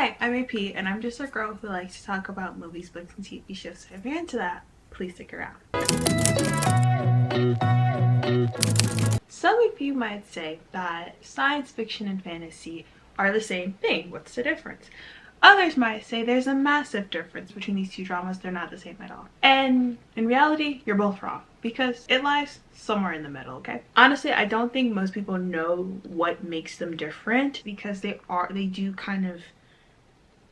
Hi, I'm AP, and I'm just a girl who likes to talk about movies, books, and TV shows. So if you're into that, please stick around. Some of you might say that science fiction and fantasy are the same thing. What's the difference? Others might say there's a massive difference between these two dramas. They're not the same at all. And in reality, you're both wrong because it lies somewhere in the middle, okay? Honestly, I don't think most people know what makes them different because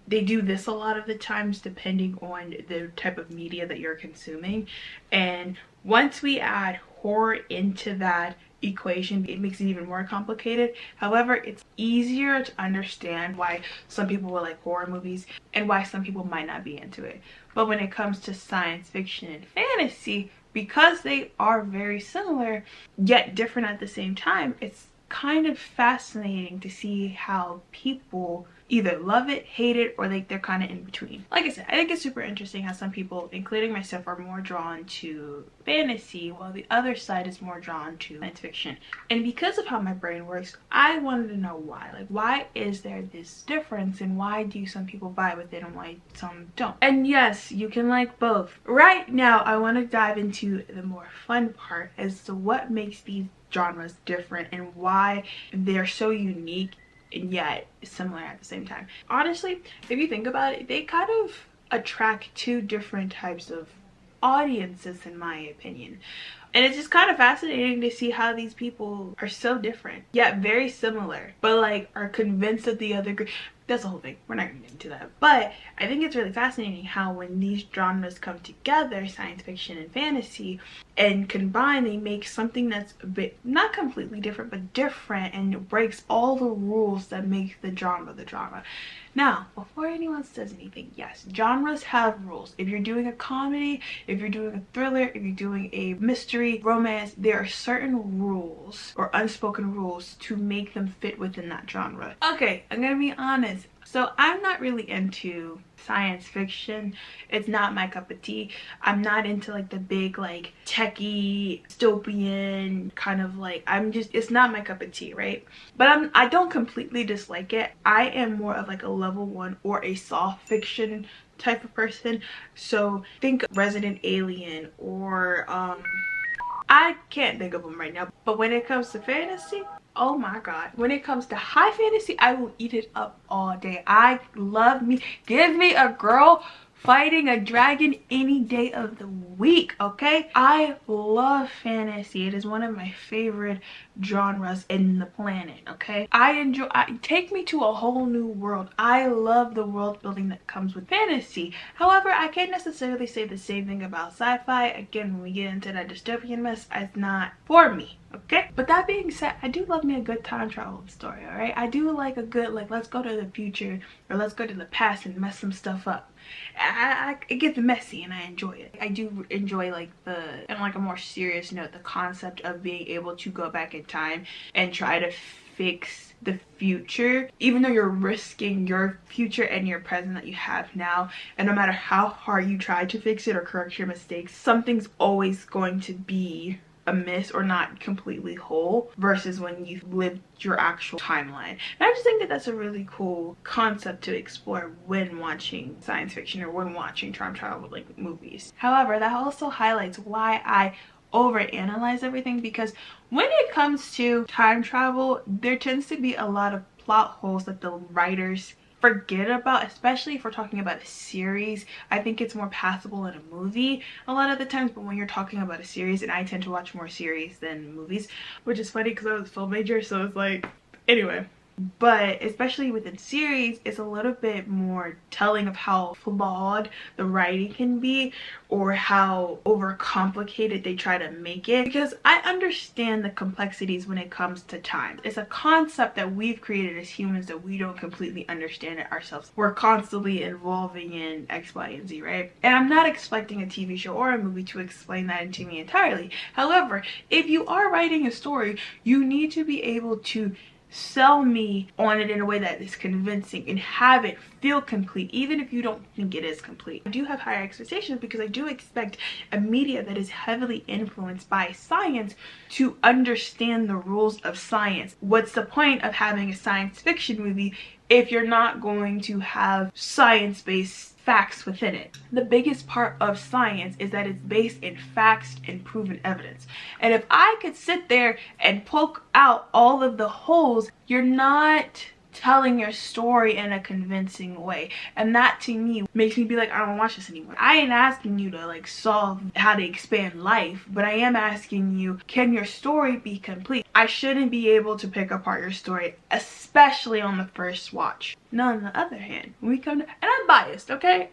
they do this a lot of the times depending on the type of media that you're consuming. And once we add horror into that equation, it makes it even more complicated. However, it's easier to understand why some people will like horror movies and why some people might not be into it. But when it comes to science fiction and fantasy, because they are very similar yet different at the same time, it's kind of fascinating to see how people either love it, hate it, or like they're kind of in between. Like I said, I think it's super interesting how some people, including myself, are more drawn to fantasy while the other side is more drawn to science fiction. And because of how my brain works, I wanted to know why. Like, why is there this difference and why do some people vibe with it and why some don't? And yes, you can like both. Right now, I want to dive into the more fun part as to what makes these genres different and why they're so unique and yet similar at the same time. Honestly, if you think about it, they kind of attract two different types of audiences in my opinion. And it's just kind of fascinating to see how these people are so different yet very similar, but like are convinced of the other group. That's the whole thing. We're not gonna get into that. But I think it's really fascinating how when these genres come together, science fiction and fantasy, and combine, they make something that's a bit, not completely different, but different, and it breaks all the rules that make the genre the genre. Now, before anyone says anything, yes, genres have rules. If you're doing a comedy, if you're doing a thriller, if you're doing a mystery, romance, there are certain rules or unspoken rules to make them fit within that genre. Okay, I'm gonna be honest. So I'm not really into science fiction. It's not my cup of tea. I'm not into like the big like techie dystopian kind of like, it's not my cup of tea, right? But I don't completely dislike it. I am more of like a level 1 or a soft fiction type of person. So think Resident Alien or I can't think of them right now. But when it comes to fantasy, oh my god, when it comes to high fantasy, I will eat it up all day. I love me. Give me a girl fighting a dragon any day of the week, okay? I love fantasy. It is one of my favorite genres in the planet, okay? Take me to a whole new world. I love the world building that comes with fantasy. However, I can't necessarily say the same thing about sci-fi. Again, when we get into that dystopian mess, it's not for me, okay? But that being said, I do love me a good time travel story, all right? I do like a good, like, let's go to the future or let's go to the past and mess some stuff up. It gets messy and I enjoy it. I do enjoy like on like a more serious note, the concept of being able to go back in time and try to fix the future, even though you're risking your future and your present that you have now. And no matter how hard you try to fix it or correct your mistakes, something's always going to be amiss or not completely whole versus when you've lived your actual timeline. And I just think that that's a really cool concept to explore when watching science fiction or when watching time travel like movies. However, that also highlights why I overanalyze everything, because when it comes to time travel, there tends to be a lot of plot holes that the writers forget about, especially if we're talking about a series. I think it's more passable in a movie a lot of the times, but when you're talking about a series, and I tend to watch more series than movies, which is funny because I was a film major, so it's like, anyway. But especially within series, it's a little bit more telling of how flawed the writing can be or how overcomplicated they try to make it, because I understand the complexities when it comes to time. It's a concept that we've created as humans that we don't completely understand it ourselves. We're constantly evolving in X, Y, and Z, right? And I'm not expecting a TV show or a movie to explain that into me entirely. However, if you are writing a story, you need to be able to sell me on it in a way that is convincing and have it feel complete, even if you don't think it is complete. I do have higher expectations because I do expect a media that is heavily influenced by science to understand the rules of science. What's the point of having a science fiction movie if you're not going to have science-based facts within it. The biggest part of science is that it's based in facts and proven evidence. And if I could sit there and poke out all of the holes, you're not telling your story in a convincing way, and that to me makes me be like, I don't watch this anymore. I ain't asking you to like solve how to expand life, but I am asking you, can your story be complete? I shouldn't be able to pick apart your story, especially on the first watch. Now on the other hand, when we come to, and I'm biased, okay,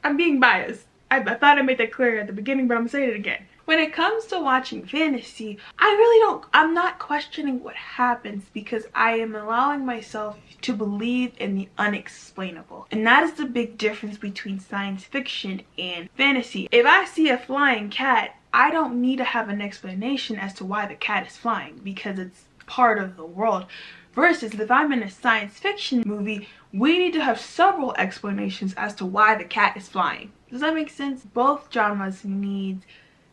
I'm being biased. I thought I made that clear at the beginning, but I'm saying it again. When it comes to watching fantasy, I'm not questioning what happens, because I am allowing myself to believe in the unexplainable. And that is the big difference between science fiction and fantasy. If I see a flying cat, I don't need to have an explanation as to why the cat is flying, because it's part of the world. Versus if I'm in a science fiction movie, we need to have several explanations as to why the cat is flying. Does that make sense? Both genres need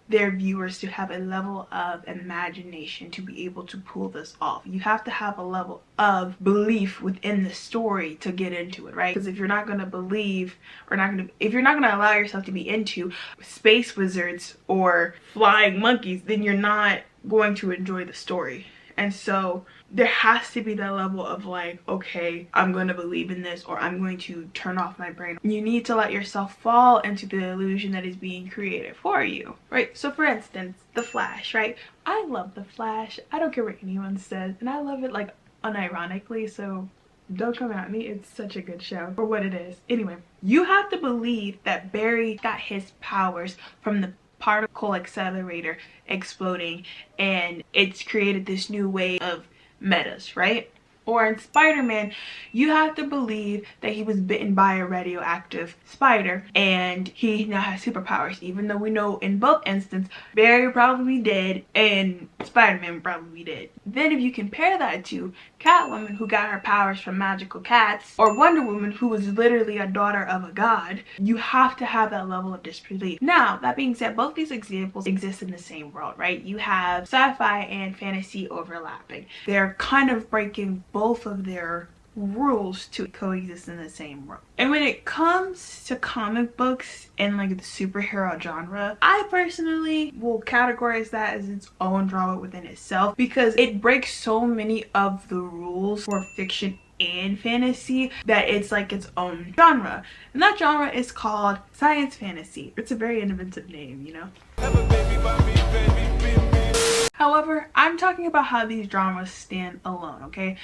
their viewers to have a level of imagination to be able to pull this off. You have to have a level of belief within the story to get into it, right? Because if you're not going to believe, or if you're not going to allow yourself to be into space wizards or flying monkeys, then you're not going to enjoy the story. And so there has to be that level of like, okay, I'm going to believe in this, or I'm going to turn off my brain. You need to let yourself fall into the illusion that is being created for you, right? So for instance, The Flash, right? I love The Flash. I don't care what anyone says, and I love it like unironically, so don't come at me. It's such a good show for what it is. Anyway, you have to believe that Barry got his powers from the particle accelerator exploding, and it's created this new way of metas, right? Or in Spider-Man, you have to believe that he was bitten by a radioactive spider and he now has superpowers, even though we know in both instances Barry probably did and Spider-Man probably did. Then if you compare that to Catwoman, who got her powers from magical cats, or Wonder Woman, who was literally a daughter of a god, you have to have that level of disbelief. Now, that being said, both these examples exist in the same world, right? You have sci-fi and fantasy overlapping. They're kind of breaking both of their rules to coexist in the same world. And when it comes to comic books and like the superhero genre, I personally will categorize that as its own drama within itself, because it breaks so many of the rules for fiction and fantasy that it's like its own genre. And that genre is called science fantasy. It's a very inventive name, you know? However, I'm talking about how these dramas stand alone, okay?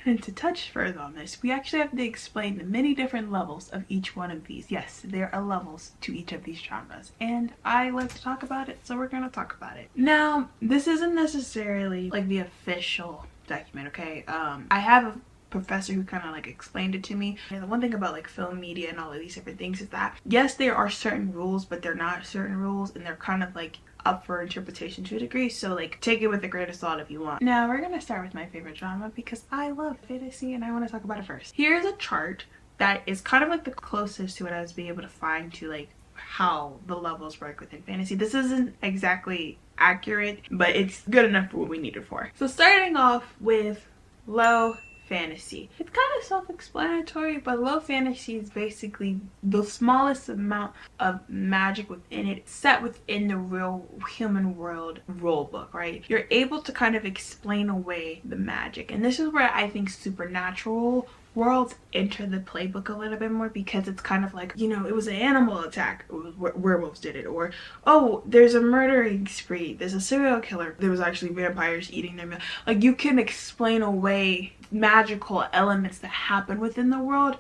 And to touch further on this, we actually have to explain the many different levels of each one of these. Yes, there are levels to each of these genres, and I like to talk about it, so we're gonna talk about it. Now, this isn't necessarily like the official document, okay? I have a professor who kind of like explained it to me. And the one thing about like film media and all of these different things is that yes, there are certain rules, but they're not certain rules, and they're kind of like up for interpretation to a degree, so like take it with a grain of salt if you want. Now we're gonna start with my favorite genre because I love fantasy and I want to talk about it first. Here's a chart that is kind of like the closest to what I was being able to find to like how the levels work within fantasy. This isn't exactly accurate, but it's good enough for what we need it for. So starting off with low fantasy. It's kind of self-explanatory, but low fantasy is basically the smallest amount of magic within it set within the real human world rule book, right? You're able to kind of explain away the magic, and this is where I think supernatural worlds enter the playbook a little bit more, because it's kind of like, you know, it was an animal attack, it was werewolves did it, or oh, there's a murdering spree, there's a serial killer, there was actually vampires eating their meal. Like, you can explain away magical elements that happen within the world,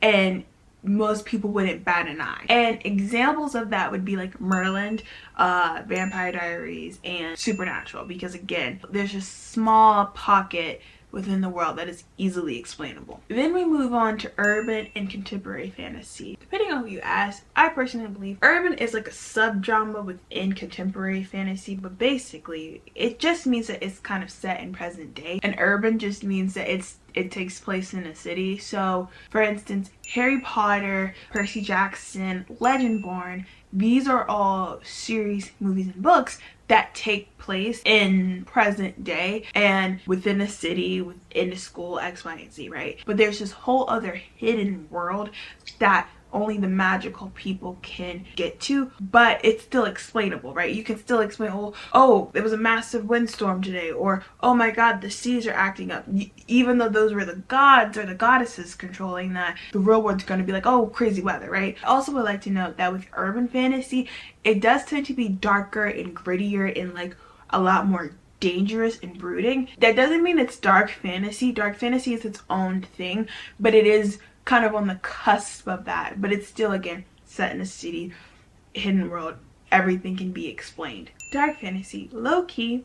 and most people wouldn't bat an eye. And examples of that would be like Merlin, Vampire Diaries, and Supernatural, because again, there's a small pocket within the world that is easily explainable. Then we move on to urban and contemporary fantasy. Depending on who you ask, I personally believe urban is like a subgenre within contemporary fantasy, but basically it just means that it's kind of set in present day, and urban just means that it takes place in a city. So for instance, Harry Potter, Percy Jackson, Legendborn, these are all series, movies, and books that take place in present day and within a city, within a school, X, Y, and Z, right? But there's this whole other hidden world that only the magical people can get to, but it's still explainable, right? You can still explain, oh, there was a massive windstorm today, or oh my god, the seas are acting up. Even though those were the gods or the goddesses controlling that, the real world's going to be like, oh, crazy weather, right? I also would like to note that with urban fantasy, it does tend to be darker and grittier and like a lot more dangerous and brooding. That doesn't mean it's dark fantasy. Dark fantasy is its own thing, but it is kind of on the cusp of that. But it's still, again, set in a city, hidden world. Everything can be explained. Dark fantasy, low-key,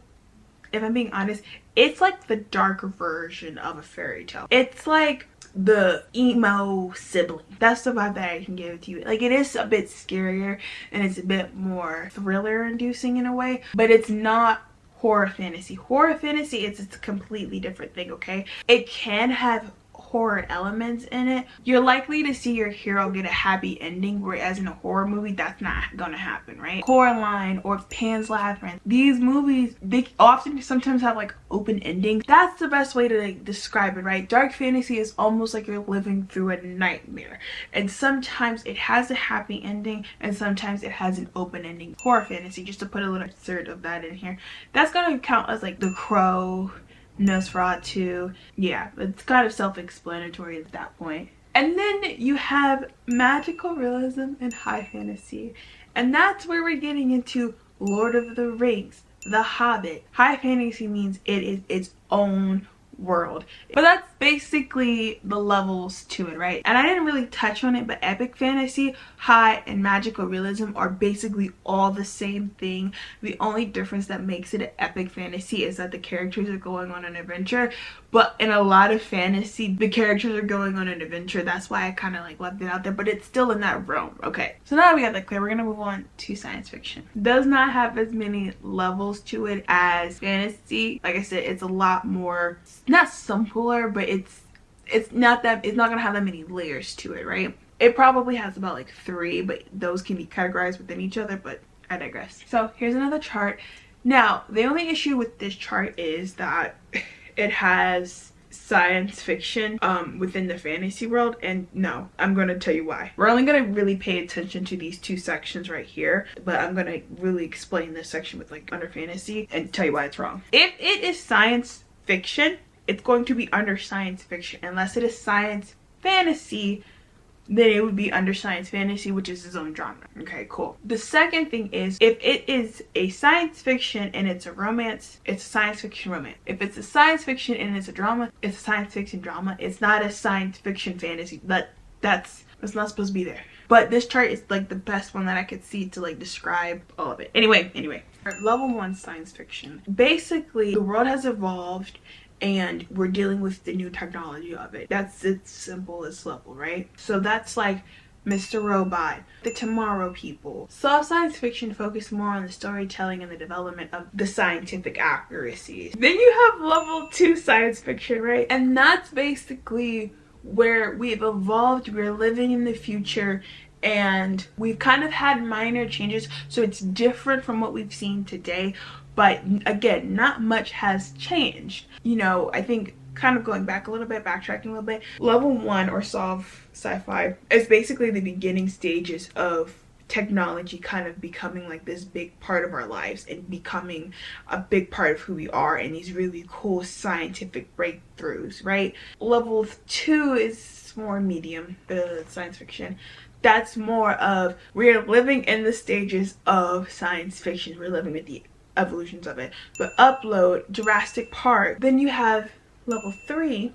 if I'm being honest, it's like the darker version of a fairy tale. It's like the emo sibling. That's the vibe that I can give it to you. Like, it is a bit scarier and it's a bit more thriller inducing in a way, but it's not horror fantasy. Horror fantasy is a completely different thing, okay? It can have horror elements in it. You're likely to see your hero get a happy ending, whereas in a horror movie that's not gonna happen, right? Coraline or Pan's Labyrinth, these movies, they often sometimes have like open endings. That's the best way to like describe it, right? Dark fantasy is almost like you're living through a nightmare, and sometimes it has a happy ending and sometimes it has an open ending. Horror fantasy, just to put a little insert of that in here, that's gonna count as like The Crow, Nosferatu. Yeah, it's kind of self-explanatory at that point. And then you have magical realism and high fantasy, and that's where we're getting into Lord of the Rings, The Hobbit. High fantasy means it is its own world, but that's basically the levels to it, right? And I didn't really touch on it, but epic fantasy, high, and magical realism are basically all the same thing. The only difference that makes it an epic fantasy is that the characters are going on an adventure, but in a lot of fantasy the characters are going on an adventure. That's why I kind of like left it out there, but it's still in that realm. Okay, so now that we got that clear, we're gonna move on to science fiction. Does not have as many levels to it as fantasy. Like I said, it's a lot more, not simpler, but it's not gonna have that many layers to it, right? It probably has about like 3, but those can be categorized within each other, but I digress. So here's another chart. Now the only issue with this chart is that it has science fiction within the fantasy world, and no, I'm gonna tell you why. We're only gonna really pay attention to these 2 sections right here, but I'm gonna really explain this section with like under fantasy and tell you why it's wrong. If it is science fiction, it's going to be under science fiction. Unless it is science fantasy, then it would be under science fantasy, which is its own genre. Okay, cool. The second thing is, if it is a science fiction and it's a romance, it's a science fiction romance. If it's a science fiction and it's a drama, it's a science fiction drama. It's not a science fiction fantasy. That's not supposed to be there. But this chart is like the best one that I could see to like describe all of it. Anyway. Level 1 science fiction. Basically, the world has evolved and we're dealing with the new technology of it. That's its simplest level, right? So that's like Mr. Robot, The Tomorrow People. Soft science fiction focus more on the storytelling and the development of the scientific accuracies. Then you have level 2 science fiction, right? And that's basically where we've evolved, we're living in the future, and we've kind of had minor changes, so it's different from what we've seen today. But again, not much has changed. You know, I think kind of going back a little bit, backtracking a little bit, level 1 or soft sci-fi is basically the beginning stages of technology kind of becoming like this big part of our lives and becoming a big part of who we are, and these really cool scientific breakthroughs, right? Level 2 is more medium, the science fiction. That's more of, we're living in the stages of science fiction. We're living with the evolutions of it. But Upload, Jurassic Park. Then you have level 3,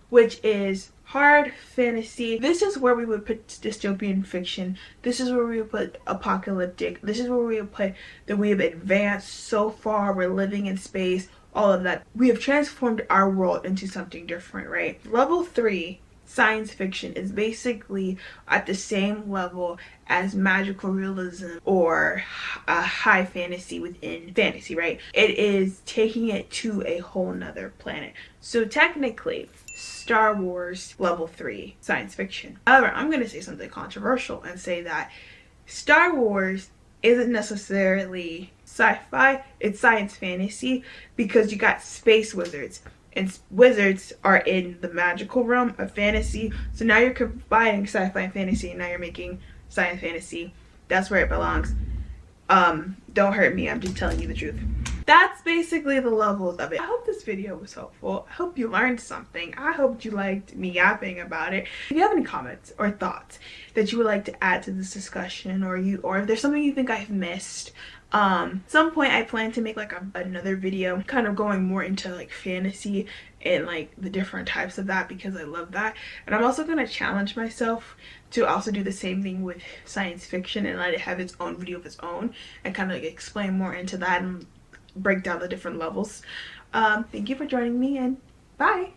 which is hard fantasy. This is where we would put dystopian fiction. This is where we would put apocalyptic. This is where we would put that we have advanced so far, we're living in space, all of that. We have transformed our world into something different, right? Level 3 science fiction is basically at the same level as magical realism or a high fantasy within fantasy, right? It is taking it to a whole nother planet. So technically, Star Wars level 3 science fiction. However, I'm going to say something controversial and say that Star Wars isn't necessarily sci-fi, it's science fantasy, because you got space wizards. And wizards are in the magical realm of fantasy. So now you're combining sci-fi and fantasy, and now you're making science fantasy. That's where it belongs. Don't hurt me, I'm just telling you the truth. That's basically the levels of it. I hope this video was helpful. I hope you learned something. I hope you liked me yapping about it. If you have any comments or thoughts that you would like to add to this discussion, or if there's something you think I've missed, some point I plan to make like another video kind of going more into like fantasy and like the different types of that, because I love that. And I'm also going to challenge myself to also do the same thing with science fiction and let it have its own video of its own, and kind of like explain more into that and break down the different levels. Thank you for joining me, and bye.